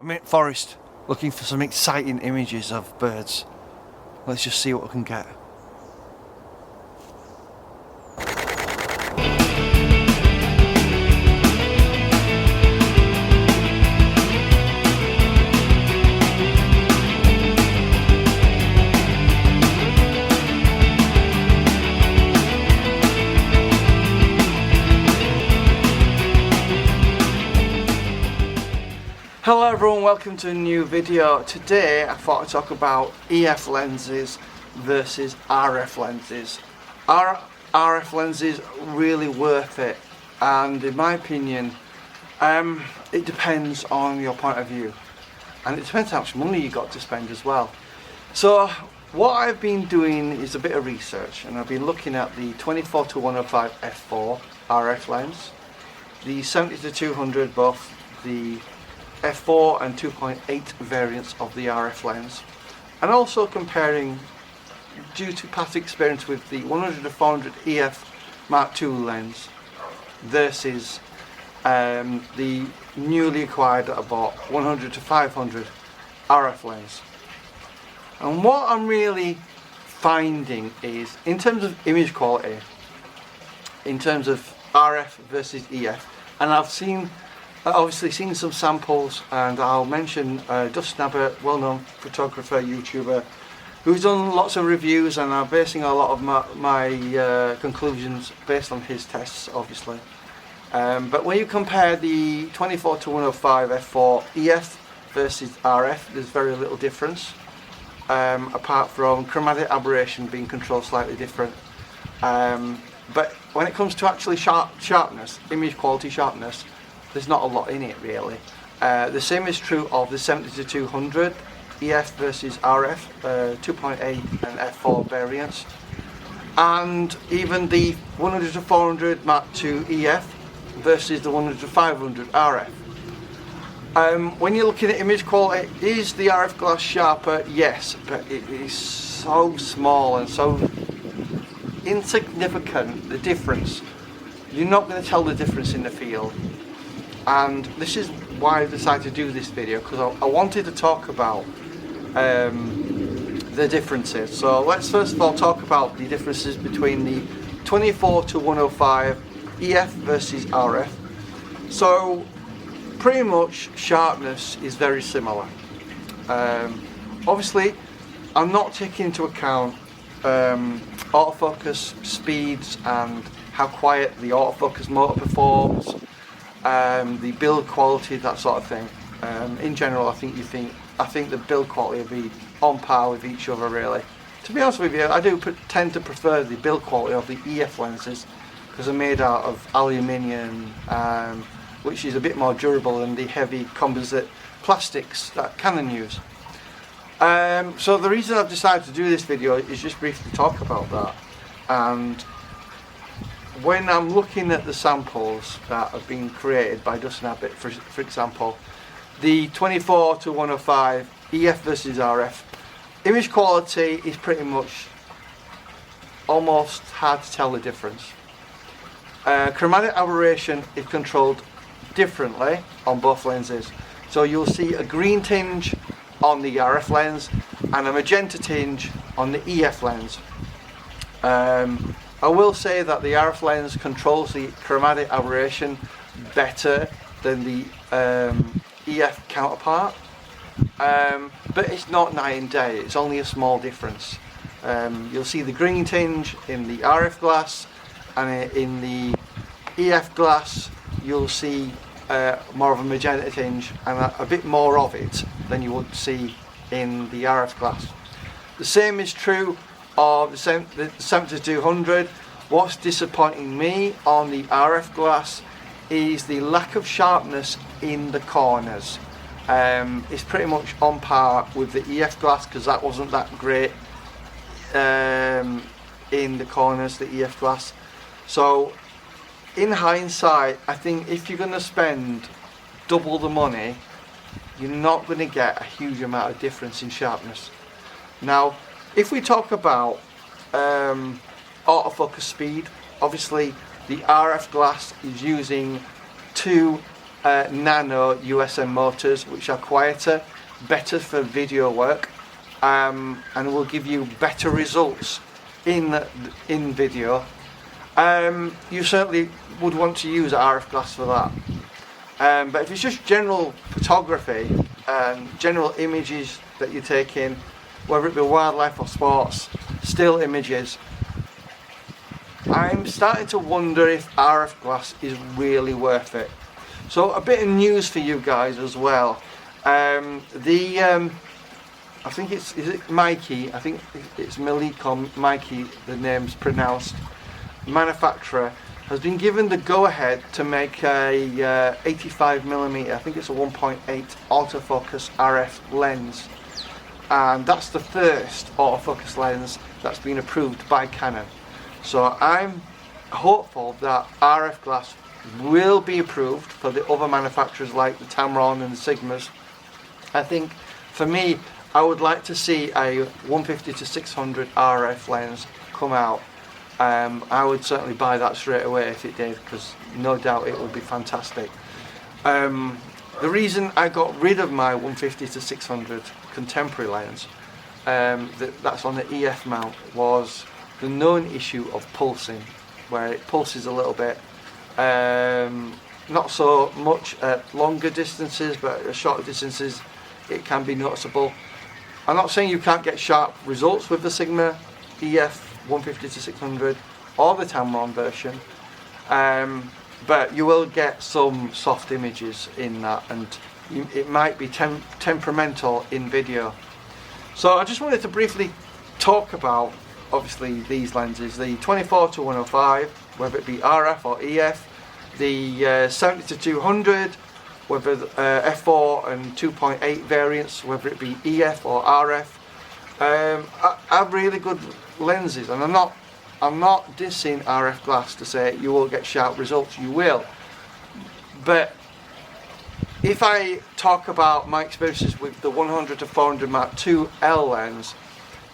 I'm in forest looking for some exciting images of birds. Let's just see what we can get. Hello everyone, welcome to a new video. Today I thought I'd talk about EF lenses versus RF lenses. Are RF lenses really worth it? And in my opinion, it depends on your point of view. And it depends how much money you got to spend as well. So what I've been doing is a bit of research, and I've been looking at the 24-105 f4 RF lens, the 70-200, both the f4 and 2.8 variants of the RF lens, and also comparing, due to past experience, with the 100-400 EF Mark II lens versus the newly acquired that I bought 100-500 RF lens. And what I'm really finding is, in terms of image quality, in terms of RF versus EF, and I've obviously seen some samples, and I'll mention Dustin Abbott, well-known photographer, YouTuber, who's done lots of reviews, and I'm basing a lot of my conclusions based on his tests, obviously. But when you compare the 24-105 f4 EF versus RF, there's very little difference, apart from chromatic aberration being controlled slightly different. But when it comes to actually sharpness, image quality sharpness, there's not a lot in it really. The same is true of the 70-200 EF versus RF, 2.8 and f4 variants, and even the 100-400 Mark II EF versus the 100-500 RF. When you're looking at image quality, is the RF glass sharper? Yes, but it is so small and so insignificant, the difference. You're not going to tell the difference in the field. And this is why I decided to do this video, because I wanted to talk about the differences. So let's first of all talk about the differences between the 24-105 EF versus RF. So pretty much sharpness is very similar. Obviously I'm not taking into account autofocus speeds and how quiet the autofocus motor performs, the build quality, that sort of thing. In general, I think the build quality will be on par with each other, really. To be honest with you, I do tend to prefer the build quality of the EF lenses, because they're made out of aluminium, which is a bit more durable than the heavy composite plastics that Canon use. So the reason I've decided to do this video is just briefly talk about that. And when I'm looking at the samples that have been created by Dustin Abbott, for example, the 24-105 EF versus RF, image quality is pretty much almost hard to tell the difference. Chromatic aberration is controlled differently on both lenses. So you'll see a green tinge on the RF lens and a magenta tinge on the EF lens. I will say that the RF lens controls the chromatic aberration better than the EF counterpart, but it's not night and day, it's only a small difference. You'll see the green tinge in the RF glass, and in the EF glass you'll see more of a magenta tinge, and a bit more of it than you would see in the RF glass. The same is true of the 70-200. What's disappointing me on the RF glass is the lack of sharpness in the corners. It's pretty much on par with the EF glass, because that wasn't that great in the corners, the EF glass. So in hindsight, I think if you're going to spend double the money, you're not going to get a huge amount of difference in sharpness. Now, if we talk about autofocus speed, obviously the RF glass is using two nano USM motors, which are quieter, better for video work, and will give you better results in video. You certainly would want to use RF glass for that. But if it's just general photography and general images that you're taking, whether it be wildlife or sports, still images, I'm starting to wonder if RF glass is really worth it. So a bit of news for you guys as well. I think is it Meike? I think it's Meike or Meike, the name's pronounced. Manufacturer has been given the go-ahead to make a 85mm, I think it's a 1.8 autofocus RF lens, and that's the first autofocus lens that's been approved by Canon. So I'm hopeful that RF glass will be approved for the other manufacturers like the Tamron and the Sigmas. I think for me, I would like to see a 150 to 600 RF lens come out. I would certainly buy that straight away if it did, because no doubt it would be fantastic. The reason I got rid of my 150 to 600 contemporary lens that's on the EF mount was the known issue of pulsing, where it pulses a little bit. Not so much at longer distances, but at shorter distances it can be noticeable. I'm not saying you can't get sharp results with the Sigma EF 150 to 600 or the Tamron version, but you will get some soft images in that, and it might be temperamental in video. So I just wanted to briefly talk about obviously these lenses, the 24 to 105, whether it be RF or EF, the 70 to 200, whether f4 and 2.8 variants, whether it be EF or RF, are really good lenses, and I'm not dissing RF glass to say you will get sharp results. You will, but if I talk about my experiences with the 100 to 400 Mark II L lens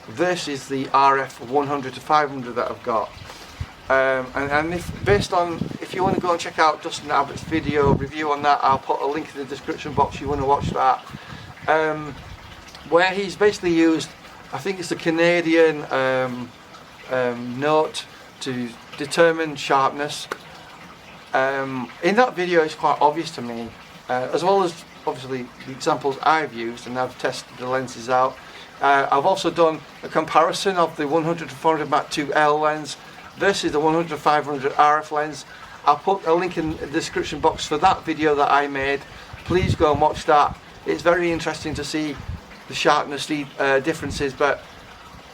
versus the RF 100 to 500 that I've got, and if you want to go and check out Dustin Abbott's video review on that, I'll put a link in the description box. You want to watch that, where he's basically used, I think it's the Canadian note to determine sharpness. In that video it's quite obvious to me, as well as obviously the examples I've used, and I've tested the lenses out. I've also done a comparison of the 100 to 400 Mark II L lens versus the 100 to 500 RF lens. I'll put a link in the description box for that video that I made. Please go and watch that. It's very interesting to see the sharpness differences, but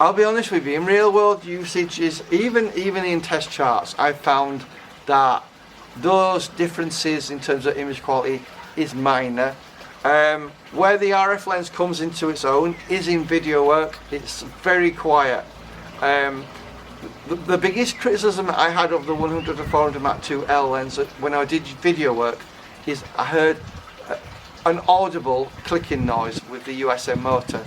I'll be honest with you, in real world usages, even in test charts, I've found that those differences in terms of image quality is minor. Where the RF lens comes into its own is in video work. It's very quiet. The biggest criticism I had of the 100 to 400 Mark II L lens when I did video work is I heard an audible clicking noise with the USM motor.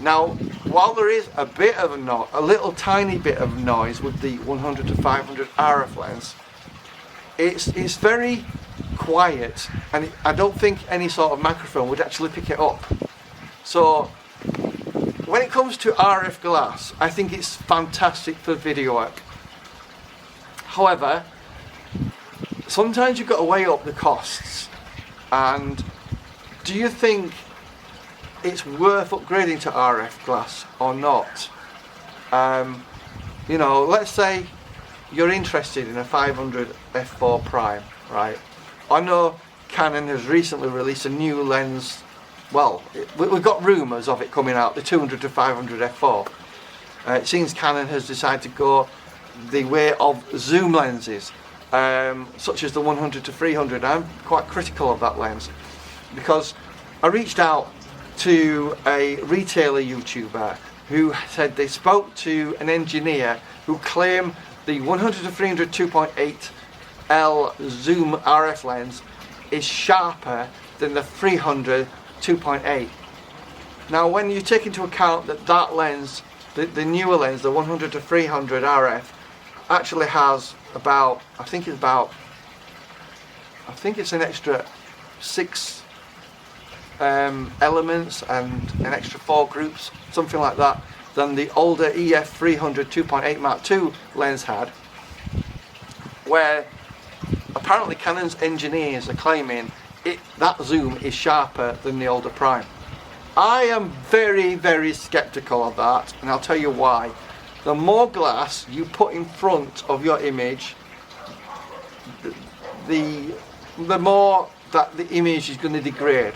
Now, while there is a bit of a little tiny bit of noise with the 100 to 500 RF lens, it's very quiet, and I don't think any sort of microphone would actually pick it up. So when it comes to RF glass, I think it's fantastic for video work. However, sometimes you've got to weigh up the costs, and do you think it's worth upgrading to RF glass or not? You know, let's say you're interested in a 500 f4 prime, right? I know Canon has recently released a new lens. Well, we've got rumours of it coming out, the 200 to 500 f4. It seems Canon has decided to go the way of zoom lenses, such as the 100 to 300. I'm quite critical of that lens, because I reached out to a retailer YouTuber who said they spoke to an engineer who claimed the 100 to 300 2.8 L zoom RF lens is sharper than the 300 2.8. Now, when you take into account that lens, the newer lens, the 100 to 300 RF, actually has about, I think it's about I think it's an extra 6 elements and an extra 4 groups, something like that, than the older EF 300 2.8 Mark II lens had, where apparently Canon's engineers are claiming that zoom is sharper than the older prime. I am very, very skeptical of that, and I'll tell you why. The more glass you put in front of your image, the more that the image is going to degrade,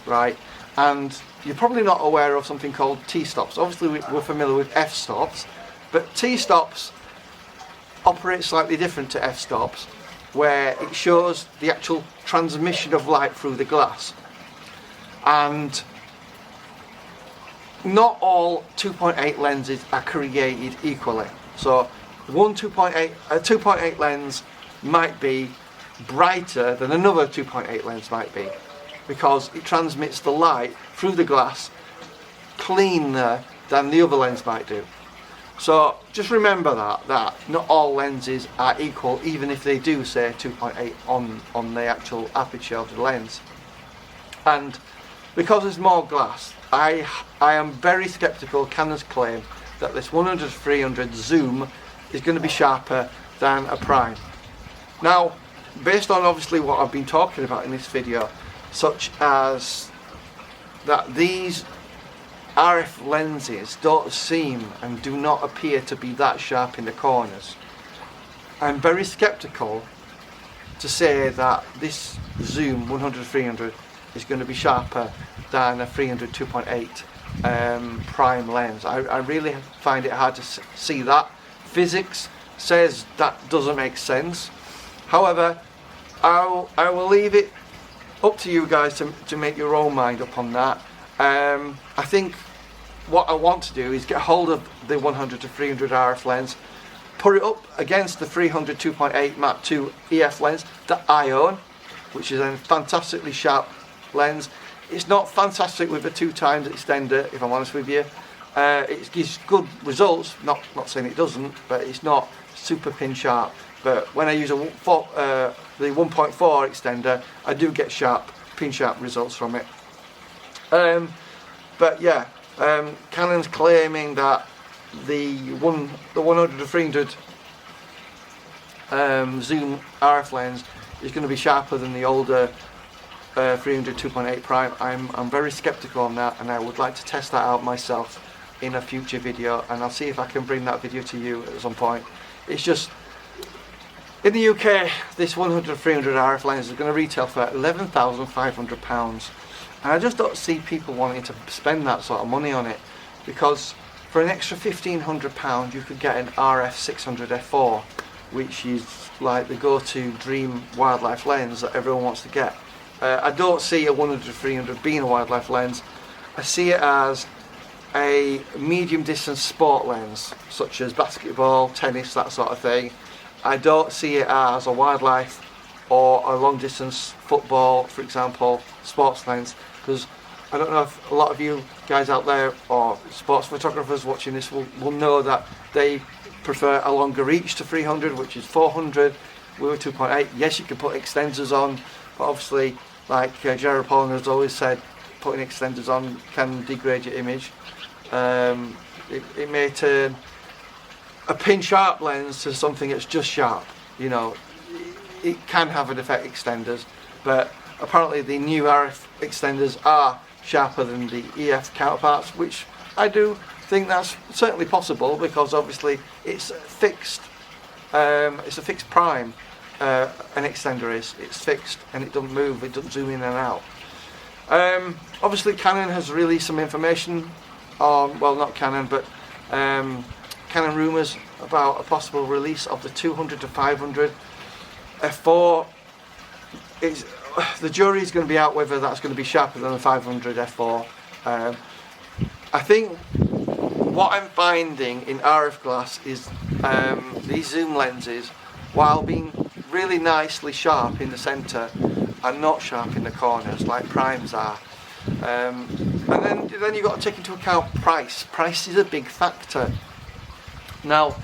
right? And you're probably not aware of something called T-stops. Obviously we're familiar with f-stops, but T-stops operate slightly different to f-stops, where it shows the actual transmission of light through the glass. And not all 2.8 lenses are created equally. So a 2.8 lens might be brighter than another 2.8 lens might be, because it transmits the light through the glass cleaner than the other lens might do. So just remember that not all lenses are equal, even if they do say 2.8 on the actual aperture of the lens. And because there's more glass, I am very skeptical of Canon's claim that this 100-300 zoom is going to be sharper than a prime. Now, based on obviously what I've been talking about in this video, such as that these RF lenses don't seem and do not appear to be that sharp in the corners, I'm very skeptical to say that this zoom 100-300 is going to be sharper than a 300 2.8 prime lens. I really find it hard to see that. Physics says that doesn't make sense. However, I will leave it up to you guys to make your own mind up on that. I think what I want to do is get hold of the 100-300 RF lens, put it up against the 300 2.8 Mark II EF lens that I own, which is a fantastically sharp lens. It's not fantastic with a 2x extender, if I'm honest with you. It gives good results, not saying it doesn't, but it's not super pin sharp. But when I use the 1.4 extender, I do get pin sharp results from it. But yeah, Canon's claiming that the 100-300 zoom RF lens is going to be sharper than the older 300 2.8 prime. I'm very skeptical on that, and I would like to test that out myself in a future video, and I'll see if I can bring that video to you at some point. It's just, in the UK, this 100-300 RF lens is going to retail for £11,500, and I just don't see people wanting to spend that sort of money on it, because for an extra £1,500 you could get an RF 600 f4, which is like the go-to dream wildlife lens that everyone wants to get. I don't see a 100-300 being a wildlife lens. I see it as a medium distance sport lens, such as basketball, tennis, that sort of thing. I don't see it as a wildlife or a long distance football, for example, sports lens, because I don't know if a lot of you guys out there or sports photographers watching this will know that they prefer a longer reach to 300, which is 400 with a 2.8. Yes, you can put extenders on, but obviously, like Gerard Pollin has always said, putting extenders on can degrade your image. It may turn a pin sharp lens to something that's just sharp. You know, it can have an effect, extenders, but apparently the new RF extenders are sharper than the EF counterparts, which I do think that's certainly possible, because obviously it's fixed. It's a fixed prime. An extender it's fixed and it doesn't move, it doesn't zoom in and out. Obviously Canon has released some information on, well, not Canon, but Canon rumours about a possible release of the 200-500 f4. The jury is going to be out whether that's going to be sharper than the 500 f4. I think what I'm finding in RF glass is these zoom lenses, while being really nicely sharp in the centre, are not sharp in the corners like primes are. And then you've got to take into account price. Price is a big factor. Now,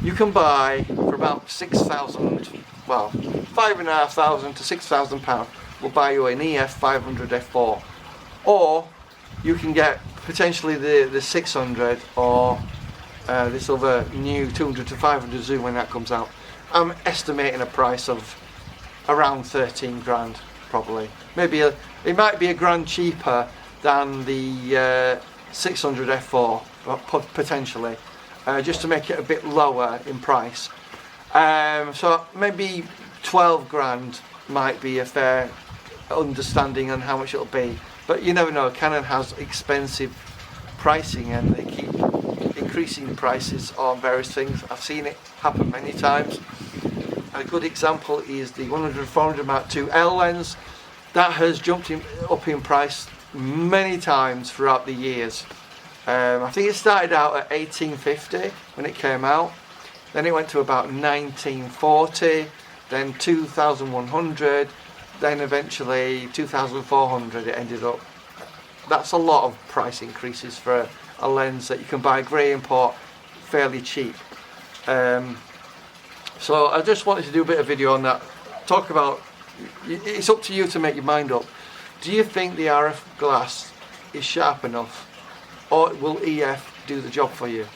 you can buy for about 6,000, well, £5,500 to £6,000 will buy you an EF 500 f4, or you can get potentially the 600 or this other new 200 to 500 zoom when that comes out. I'm estimating a price of around 13 grand probably. Maybe it might be a grand cheaper than the 600 f4 potentially, just to make it a bit lower in price. So maybe 12 grand might be a fair understanding on how much it'll be, but you never know. Canon has expensive pricing and they keep increasing prices on various things. I've seen it happen many times. A good example is the 100-400 Mark II L lens. That has jumped up in price many times throughout the years. I think it started out at $1850 when it came out, then it went to about $1940, then $2,100, then eventually $2,400 it ended up. That's a lot of price increases for a lens that you can buy grey import fairly cheap. So I just wanted to do a bit of video on that, talk about, it's up to you to make your mind up. Do you think the RF glass is sharp enough, or will EF do the job for you?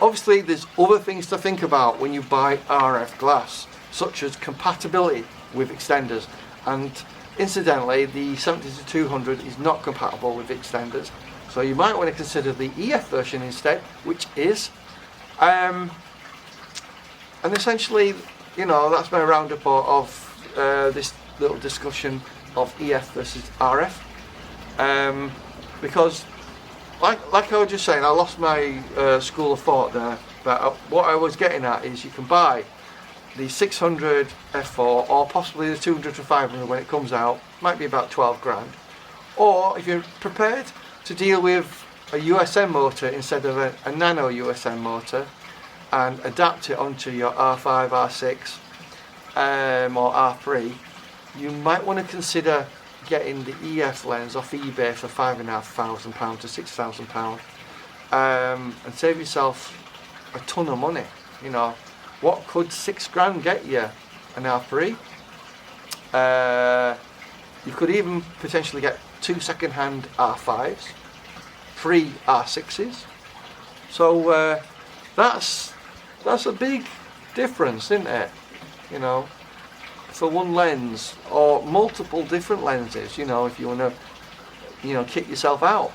Obviously there's other things to think about when you buy RF glass, such as compatibility with extenders, and incidentally the 70-200 is not compatible with extenders, so you might want to consider the EF version instead, which is. And essentially, you know, that's my roundup of this little discussion of EF versus RF, because like I was just saying, I lost my school of thought there, but what I was getting at is you can buy the 600 f4 or possibly the 200 to 500 when it comes out, might be about 12 grand, or if you're prepared to deal with a USM motor instead of a nano USM motor and adapt it onto your R5, R6 or R3, you might want to consider getting the EF lens off eBay for £5,500 to £6,000 and save yourself a ton of money. You know, what could 6 grand get you? An R3? You could even potentially get 2 second-hand R5s, 3 R6s. So that's a big difference, isn't it? You know, for one lens or multiple different lenses, you know, if you want to, you know, kick yourself out.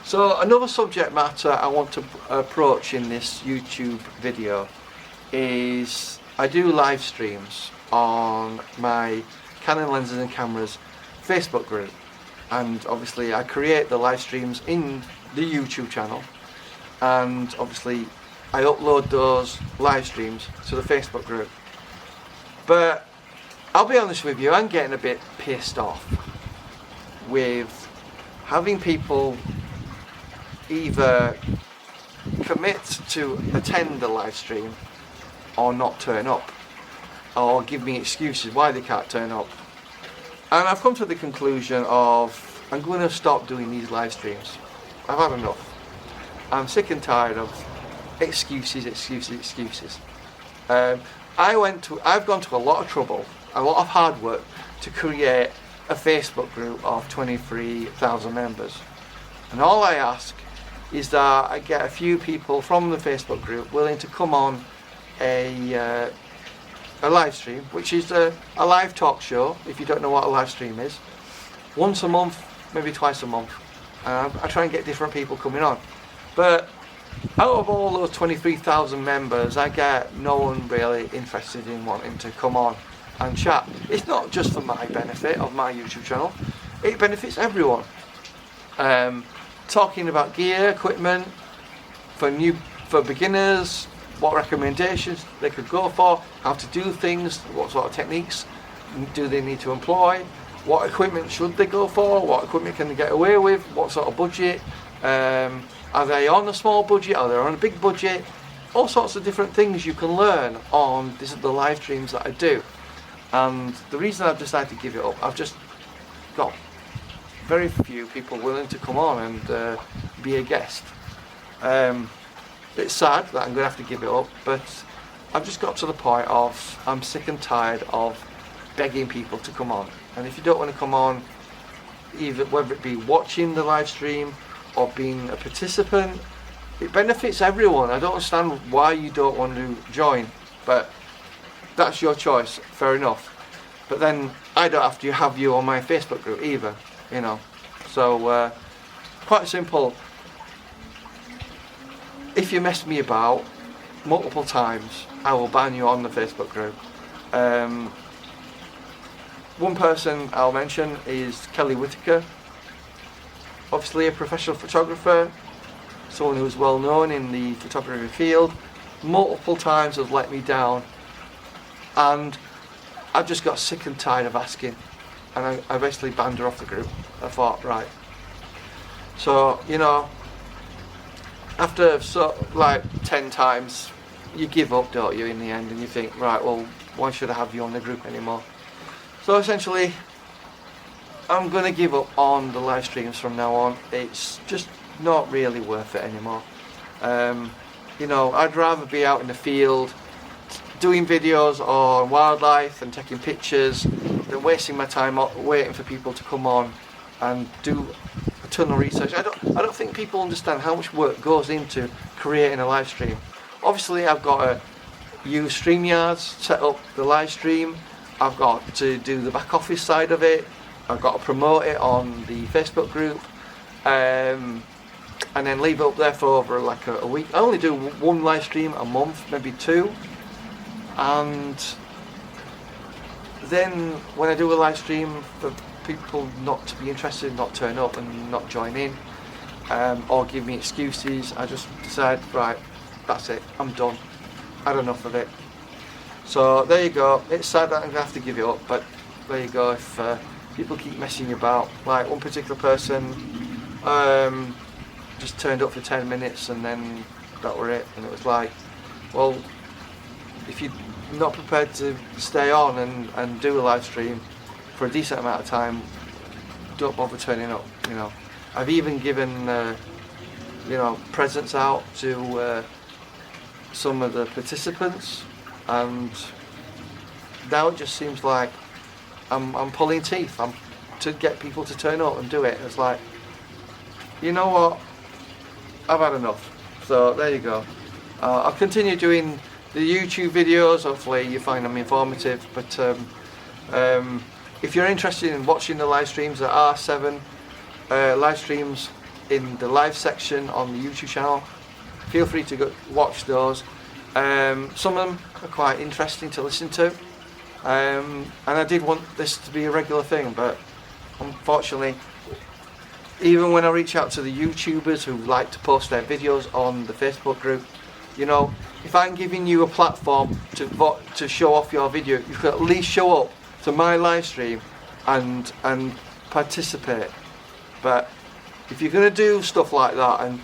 So another subject matter I want to approach in this YouTube video is I do live streams on my Canon Lenses and Cameras Facebook group, and obviously I create the live streams in the YouTube channel, and obviously I upload those live streams to the Facebook group. But I'll be honest with you, I'm getting a bit pissed off with having people either commit to attend the live stream or not turn up, or give me excuses why they can't turn up. And I've come to the conclusion of I'm going to stop doing these live streams. I've had enough. I'm sick and tired of excuses. I've gone to a lot of trouble, a lot of hard work to create a Facebook group of 23,000 members, and all I ask is that I get a few people from the Facebook group willing to come on a live stream, which is a live talk show, if you don't know what a live stream is, once a month, maybe twice a month. I try and get different people coming on, but out of all those 23,000 members, I get no one really interested in wanting to come on and chat. It's not just for my benefit of my YouTube channel, it benefits everyone. Talking about gear, equipment, for beginners, what recommendations they could go for, how to do things, what sort of techniques do they need to employ, what equipment should they go for, what equipment can they get away with, what sort of budget, are they on a small budget, are they on a big budget, all sorts of different things you can learn on the live streams that I do. And the reason I've decided to give it up, I've just got very few people willing to come on and be a guest. It's sad that I'm going to have to give it up, but I've just got to the point of I'm sick and tired of begging people to come on. And if you don't want to come on, either whether it be watching the live stream or being a participant, it benefits everyone. I don't understand why you don't want to join, but that's your choice, fair enough. But then I don't have to have you on my Facebook group either, you know. So quite simple. If you mess me about multiple times, I will ban you on the Facebook group. One person I'll mention is Kelly Whitaker, obviously a professional photographer, someone who's well known in the photography field. Multiple times has let me down, and I've just got sick and tired of asking, and I basically banned her off the group. I thought, right, so you know, after like 10 times you give up, don't you, in the end, and you think, right, well, why should I have you on the group anymore? So essentially I'm going to give up on the live streams from now on. It's just not really worth it anymore. You know, I'd rather be out in the field doing videos on wildlife and taking pictures than wasting my time waiting for people to come on and do a ton of research. I don't think people understand how much work goes into creating a live stream. Obviously I've got to use StreamYards, set up the live stream, I've got to do the back office side of it, I've got to promote it on the Facebook group, and then leave it up there for over like a week. I only do one live stream a month, maybe two, and then when I do a live stream for people not to be interested, not turn up and not join in, or give me excuses, I just decide, right, that's it, I'm done, had enough of it. So there you go. It's sad that I'm going to have to give it up, but there you go. If people keep messing you about, like one particular person just turned up for 10 minutes and then that were it, and it was like, well, if you're not prepared to stay on and do a live stream for a decent amount of time, don't bother turning up, you know. I've even given you know, presents out to some of the participants, and now it just seems like I'm pulling teeth. I'm to get people to turn up and do it. It's like, you know what, I've had enough. So there you go. I'll continue doing the YouTube videos. Hopefully you find them informative, but if you're interested in watching the live streams, there are 7 live streams in the live section on the YouTube channel. Feel free to go watch those. Some of them are quite interesting to listen to, and I did want this to be a regular thing, but unfortunately, even when I reach out to the YouTubers who like to post their videos on the Facebook group, you know, if I'm giving you a platform to show off your video, you could at least show up to my live stream and participate. But if you're going to do stuff like that, and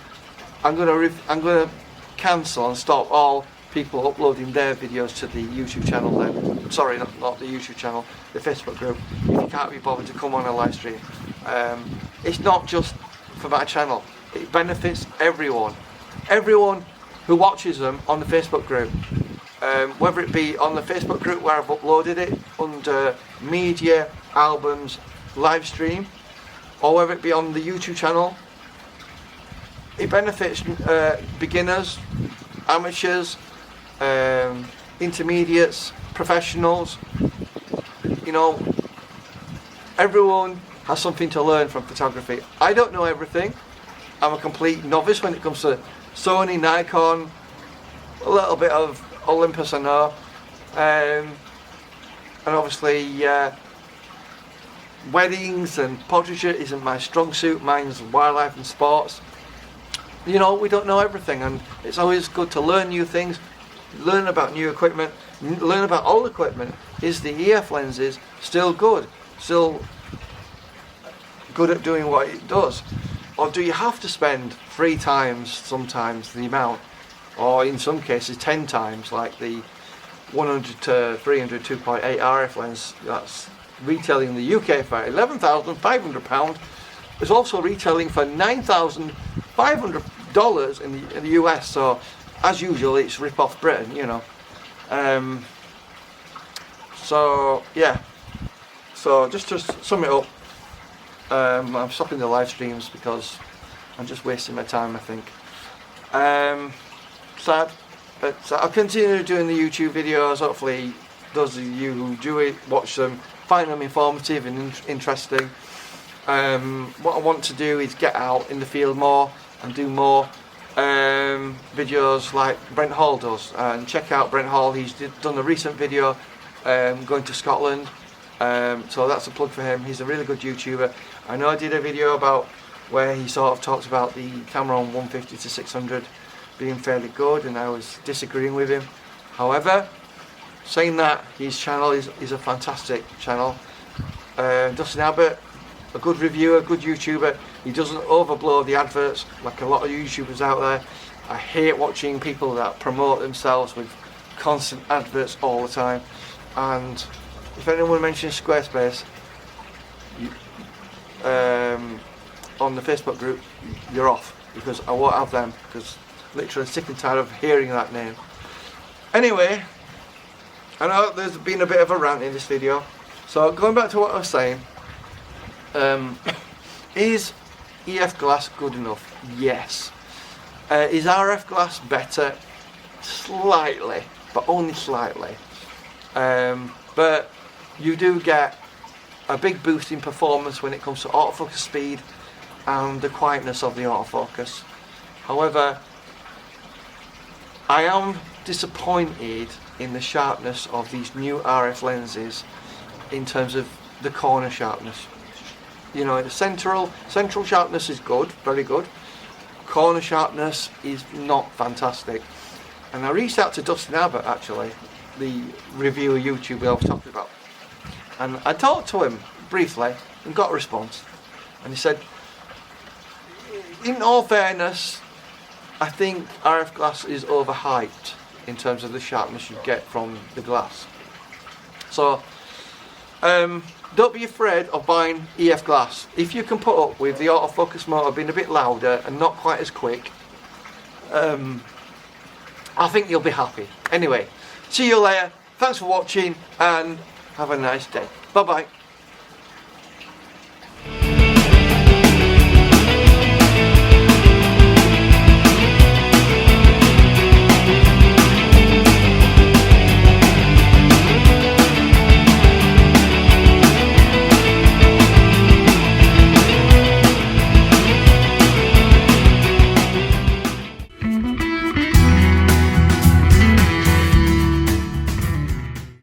I'm going to cancel and stop all people uploading their videos to the YouTube channel then. Sorry, not the YouTube channel, the Facebook group, if you can't be bothered to come on a live stream. It's not just for my channel, it benefits everyone. Everyone who watches them on the Facebook group. Whether it be on the Facebook group where I've uploaded it under media, albums, live stream, or whether it be on the YouTube channel, it benefits beginners, amateurs, intermediates, professionals. You know, everyone has something to learn from photography. I don't know everything. I'm a complete novice when it comes to Sony, Nikon, a little bit of Olympus I know, and obviously weddings and portraiture isn't my strong suit. Mine's wildlife and sports. You know, we don't know everything, and it's always good to learn new things, learn about new equipment, learn about old equipment. Is the EF lenses still good? Still good at doing what it does? Or do you have to spend 3 times sometimes the amount, or in some cases 10 times, like the 100 to 300 2.8 RF lens that's retailing in the UK for £11,500, is also retailing for $9,500 in the US. So as usual, it's rip off Britain, you know. So yeah, so just to sum it up, I'm stopping the live streams because I'm just wasting my time, I think. Sad, but I'll continue doing the YouTube videos. Hopefully those of you who do it, watch them, find them informative and interesting. What I want to do is get out in the field more and do more videos like Brent Hall does, and check out Brent Hall. He's done a recent video going to Scotland, so that's a plug for him. He's a really good YouTuber. I know I did a video about where he sort of talks about the Canon 150 to 600 being fairly good, and I was disagreeing with him. However, saying that, his channel is a fantastic channel. Dustin Abbott, a good reviewer, good YouTuber. He doesn't overblow the adverts like a lot of YouTubers out there. I hate watching people that promote themselves with constant adverts all the time. And if anyone mentions Squarespace on the Facebook group, you're off, because I won't have them, because literally sick and tired of hearing that name. Anyway, I know there's been a bit of a rant in this video, so going back to what I was saying, is EF glass good enough? Yes. Is RF glass better? Slightly, but only slightly. But you do get a big boost in performance when it comes to autofocus speed and the quietness of the autofocus. However, I am disappointed in the sharpness of these new RF lenses in terms of the corner sharpness. You know, the central sharpness is good, very good. Corner sharpness is not fantastic. And I reached out to Dustin Abbott, actually, the reviewer YouTuber I was talking about, and I talked to him briefly and got a response. And he said, in all fairness, I think RF glass is overhyped in terms of the sharpness you get from the glass. So don't be afraid of buying EF glass. If you can put up with the autofocus motor being a bit louder and not quite as quick, I think you'll be happy. Anyway, see you later. Thanks for watching and have a nice day. Bye bye.